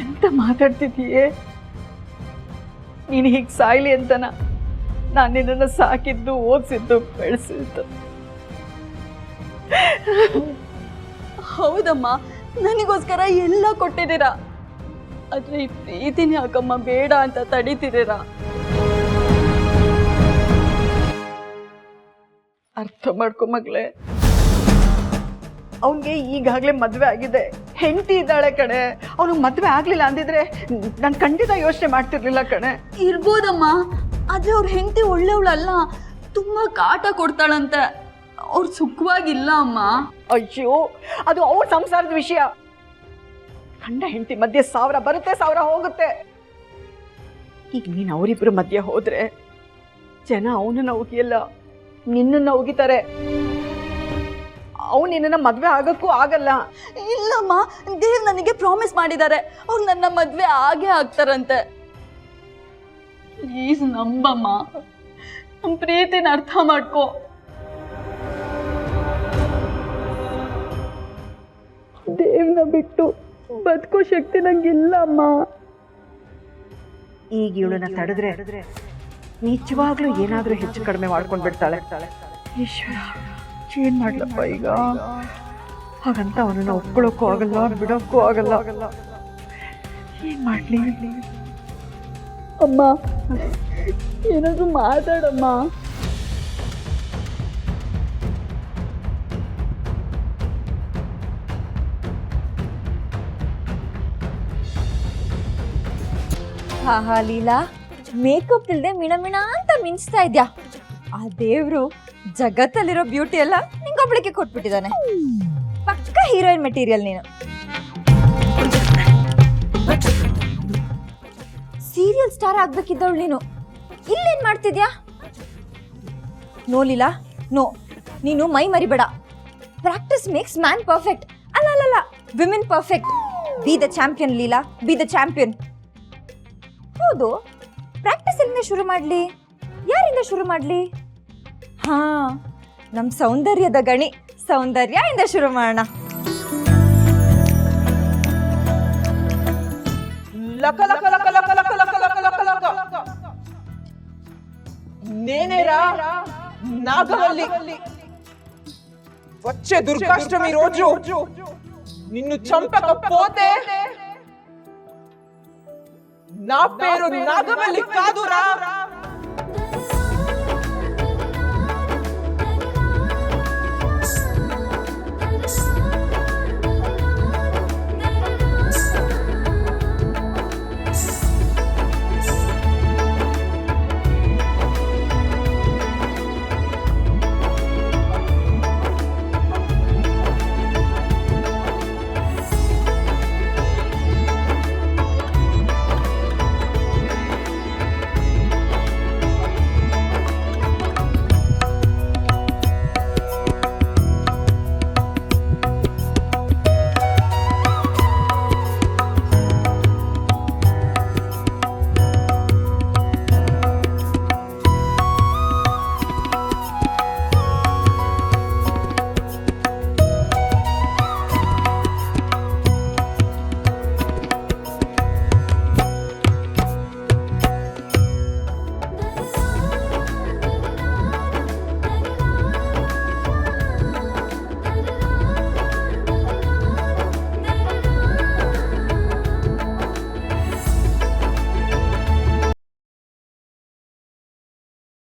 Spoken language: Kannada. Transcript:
ಎಂತ ಮಾತಾಡ್ತಿದ್ದೀಯೇ? ನೀನು ಹೀಗೆ ಸಾಯ್ಲಿ ಅಂತನ ನಾನು ನಿನ್ನನ್ನು ಸಾಕಿದ್ದು, ಓದಿಸಿದ್ದು, ಬೆಳೆಸಿದ್ದು. ಹೌದಮ್ಮ, ನನಗೋಸ್ಕರ ಎಲ್ಲ ಕೊಟ್ಟಿದ್ದೀರಾ. ಆದ್ರೆ ಈ ಪ್ರೀತಿನ ಯಾಕಮ್ಮ ಬೇಡ ಅಂತ ತಡೀತಿದ್ದೀರಾ? ಅರ್ಥ ಮಾಡ್ಕೊ ಮಗಳೇ, ಅವನಿಗೆ ಈಗಾಗಲೇ ಮದುವೆ ಆಗಿದೆ, ಹೆಂಡತಿ ಇದ್ದಾಳೆ ಕಣೆ. ಅವನಿಗೆ ಮದುವೆ ಆಗ್ಲಿಲ್ಲ ಅಂದಿದ್ರೆ ನಾನು ಖಂಡಿತ ಯೋಚನೆ ಮಾಡ್ತಿರ್ಲಿಲ್ಲ ಕಣೆ. ಇರ್ಬೋದಮ್ಮ, ಆದ್ರೆ ಅವ್ರ ಹೆಂಡತಿ ಒಳ್ಳೆವಳಲ್ಲ, ತುಂಬಾ ಕಾಟ ಕೊಡ್ತಾಳಂತೆ. ಅವ್ರು ಸುಖವಾಗಿಲ್ಲ ಅಮ್ಮ. ಅಯ್ಯೋ, ಅದು ಅವ್ರ ಸಂಸಾರದ ವಿಷಯ. ಗಂಡ ಹೆಂಡತಿ ಮಧ್ಯೆ 1000 ಬರುತ್ತೆ, 1000 ಹೋಗುತ್ತೆ. ಈಗ ನೀನು ಅವರಿಬ್ರು ಮಧ್ಯೆ ಹೋದ್ರೆ ಜನ ಅವನನ್ನ ಉಗಿಯಲ್ಲ, ನಿನ್ನನ್ನ ಉಗಿತಾರೆ. ಅವ್ನು ನಿನ್ನ ಮದ್ವೆ ಆಗಕ್ಕೂ ಆಗಲ್ಲ. ಇಲ್ಲಮ್ಮ, ದೇವ್ ನನಗೆ ಪ್ರಾಮಿಸ್ ಮಾಡಿದ್ದಾರೆ, ಅವ್ರು ನನ್ನ ಮದ್ವೆ ಆಗೇ ಆಗ್ತಾರಂತೆ. ಪ್ಲೀಸ್ ನಂಬಮ್ಮ, ನಮ್ಮ ಪ್ರೀತಿನ ಅರ್ಥ ಮಾಡ್ಕೋ. ದೇವ್ನ ಬಿಟ್ಟು ಬದುಕೋ ಶಕ್ತಿ ನಂಗಿಲ್ಲ ಅಮ್ಮ. ಈಗ ಇವಳನ್ನ ತಡೆದ್ರೆ ನಿಜವಾಗ್ಲೂ ಏನಾದ್ರೂ ಹೆಚ್ಚು ಕಡಿಮೆ ಮಾಡ್ಕೊಂಡ್ ಬಿಡ್ತಾಳೆ. ಈಶ್ವರ, ಏನ್ ಮಾಡ್ಲಪ್ಪ ಈಗ? ಹಾಗಂತ ಅವನನ್ನ ಒಪ್ಕೊಳ್ಳೋಕ್ಕೂ ಆಗಲ್ಲ, ಬಿಡೋಕ್ಕೂ ಆಗಲ್ಲ. ಏನ್ ಮಾಡ್ಲಿ? ಅಮ್ಮ, ಏನಾದ್ರೂ ಮಾತಾಡಮ್ಮ. ಹಾ ಲೀಲಾ, ಮೇಕಪ್ ಇಲ್ದೆ ಮಿಣ ಅಂತ ಮಿಂಚ್ತಾ ಇದ್ಯಾ. ಆ ದೇವ್ರು ಜಗತ್ತಲ್ಲಿರೋ ಬ್ಯೂಟಿ ಎಲ್ಲ ನಿಂಗೊಬ್ಳಿಗೆ ಕೊಟ್ಬಿಟ್ಟಿದ್ದಾನೆ. ಪಕ್ಕ ಹೀರೋಯಿನ್ ಮೆಟೀರಿಯಲ್ ನೀನು. ಸೀರಿಯಲ್ ಸ್ಟಾರ್ ಆಗ್ಬೇಕಿದ್ದವಳು ನೀನು. ಇಲ್ಲೇನ್ ಮಾಡ್ತಿದ್ಯಾ? No Leela, no. ನೀನು ಮೈ ಮರಿಬೇಡ. Practice makes man perfect. ಅಲ್ಲ, women perfect. Be the champion Leela, be the champion. ಹೌದು, ಪ್ರಾಕ್ಟೀಸ್ ಎಲ್ಲಿಂದ ಶುರು ಮಾಡ್ಲಿ? ಯಾರಿಂದ ಶುರು ಮಾಡ್ಲಿ? ಹಾ, ನಮ್ ಸೌಂದರ್ಯದ ಗಣಿ ಸೌಂದರ್ಯ ಇಂದ ಶುರು ಮಾಡೋಣ. ಲಕ ಲಕ ಲಕ ಲಕ ಲಕ ಲಕ ಲಕ ಲಕ ಲಕ నేనేరా నాగవల్లి. వచ్చే దుర్గాష్టమి రోజు నిన్ను చంపకపోతే నా పేరు నాగవల్లి కాదురా.